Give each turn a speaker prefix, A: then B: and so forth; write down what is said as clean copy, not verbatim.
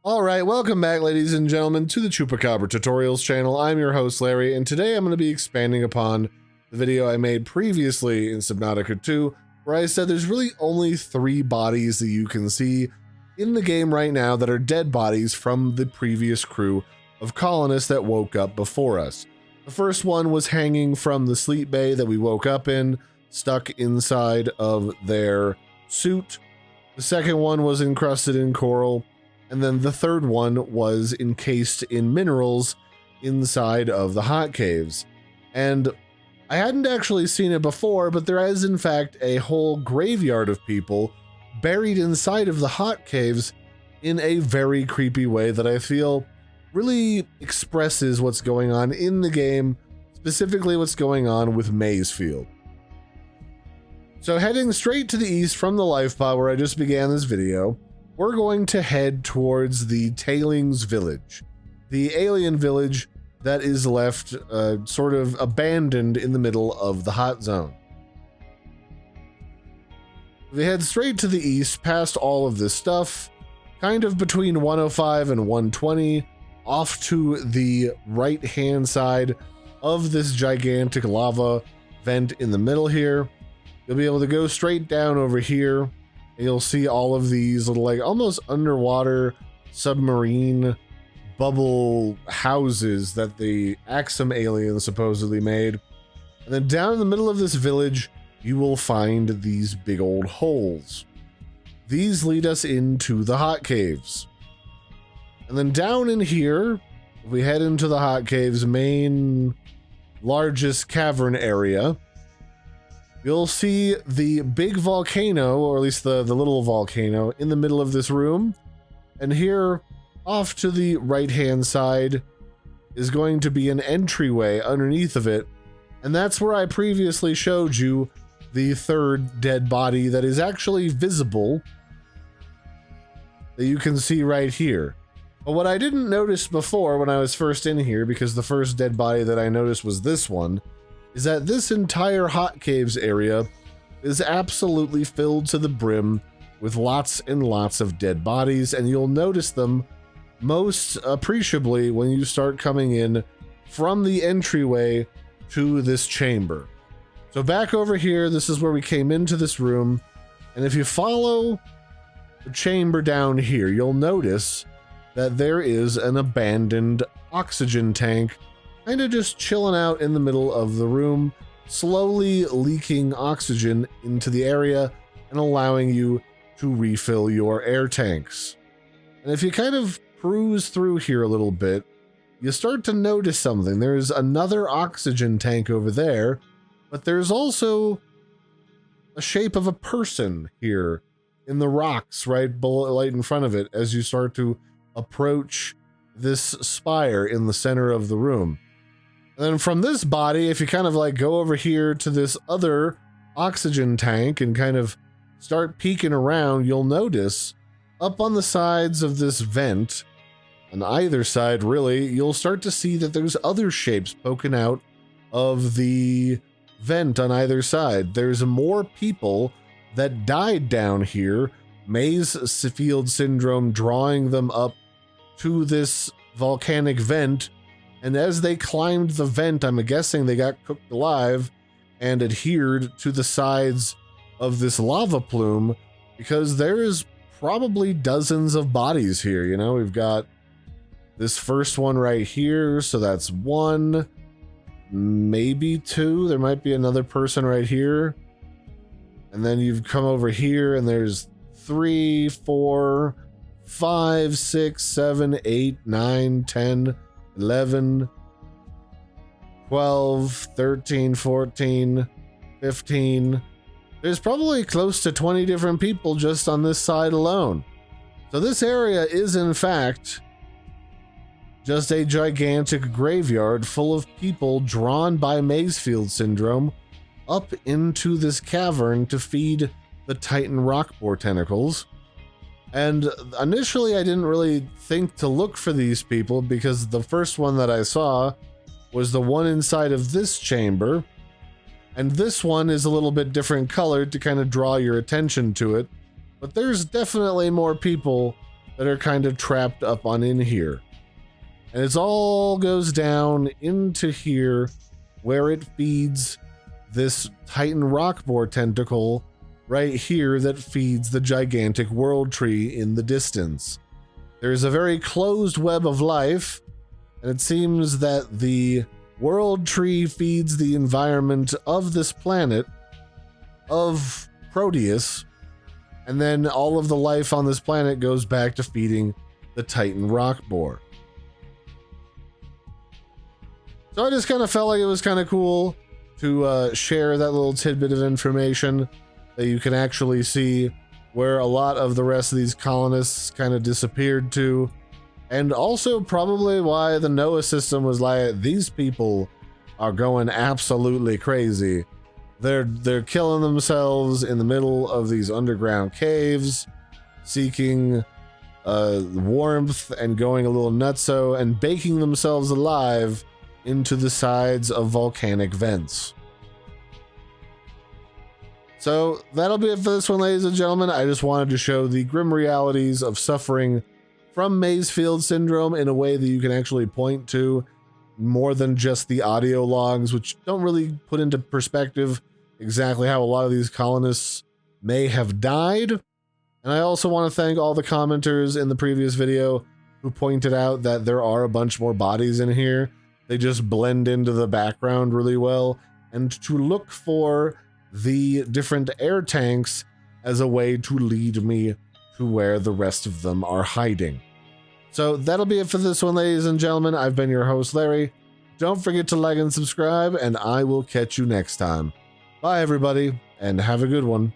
A: Alright, welcome back ladies and gentlemen to the Chupacabra tutorials channel. I'm your host Larry, and today I'm going to be expanding upon the video I made previously in Subnautica 2, where I said there's really only 3 bodies that you can see in the game right now that are dead bodies from the previous crew of colonists that woke up before us. The first one was hanging from the sleep bay that we woke up in, stuck inside of their suit. The second one was encrusted in coral. And then the third one was encased in minerals inside of the hot caves. And I hadn't actually seen it before, but there is in fact a whole graveyard of people buried inside of the hot caves in a very creepy way that I feel really expresses what's going on in the game, specifically what's going on with Masefield. So heading straight to the east from the life pod where I just began this video, we're going to head towards the Tailings Village, the alien village that is left sort of abandoned in the middle of the hot zone. We head straight to the east past all of this stuff, kind of between 105 and 120, off to the right hand side of this gigantic lava vent in the middle here. You'll be able to go straight down over here. You'll see all of these little like almost underwater submarine bubble houses that the Axum aliens supposedly made. And then down in the middle of this village, you will find these big old holes. These lead us into the hot caves. And then down in here, we head into the hot caves main largest cavern area. You'll see the big volcano, or at least the little volcano, in the middle of this room. And here, off to the right-hand side, is going to be an entryway underneath of it. And that's where I previously showed you the third dead body that is actually visible, that you can see right here. But what I didn't notice before when I was first in here, because the first dead body that I noticed was this one, is that this entire hot caves area is absolutely filled to the brim with lots and lots of dead bodies, and you'll notice them most appreciably when you start coming in from the entryway to this chamber. So back over here, this is where we came into this room, and if you follow the chamber down here, you'll notice that there is an abandoned oxygen tank kind of just chilling out in the middle of the room, slowly leaking oxygen into the area and allowing you to refill your air tanks. And if you kind of cruise through here a little bit, you start to notice something. There's another oxygen tank over there, but there's also a shape of a person here in the rocks right in front of it as you start to approach this spire in the center of the room. And then from this body, if you kind of like go over here to this other oxygen tank and kind of start peeking around, you'll notice up on the sides of this vent, on either side really, you'll start to see that there's other shapes poking out of the vent on either side. There's more people that died down here, Masefield syndrome drawing them up to this volcanic vent. And as they climbed the vent, I'm guessing they got cooked alive and adhered to the sides of this lava plume, because there is probably dozens of bodies here. You know, we've got this first one right here, so that's 1, maybe 2. There might be another person right here. And then you've come over here and there's 3, 4, 5, 6, 7, 8, 9, 10, 11, 12, 13, 14, 15. There's probably close to 20 different people just on this side alone. So this area is in fact just a gigantic graveyard full of people drawn by Masefield syndrome up into this cavern to feed the Titan rock boar tentacles. And initially I didn't really think to look for these people, because the first one that I saw was the one inside of this chamber, and this one is a little bit different colored to kind of draw your attention to it. But there's definitely more people that are kind of trapped up on in here. And it all goes down into here where it feeds this Titan rock boar tentacle right here that feeds the gigantic world tree in the distance. There's a very closed web of life, and it seems that the world tree feeds the environment of this planet of Proteus, and then all of the life on this planet goes back to feeding the Titan rock boar. So I just kind of felt like it was kind of cool to share that little tidbit of information that you can actually see where a lot of the rest of these colonists kind of disappeared to, and also probably why the Noah system was like, these people are going absolutely crazy. They're killing themselves in the middle of these underground caves, seeking warmth and going a little nutso and baking themselves alive into the sides of volcanic vents. So that'll be it for this one, ladies and gentlemen. I just wanted to show the grim realities of suffering from Masefield syndrome in a way that you can actually point to more than just the audio logs, which don't really put into perspective exactly how a lot of these colonists may have died. And I also want to thank all the commenters in the previous video who pointed out that there are a bunch more bodies in here. They just blend into the background really well, and to look for the different air tanks as a way to lead me to where the rest of them are hiding. So that'll be it for this one, ladies and gentlemen. I've been your host, Larry. Don't forget to like and subscribe, and I will catch you next time. Bye, everybody, and have a good one.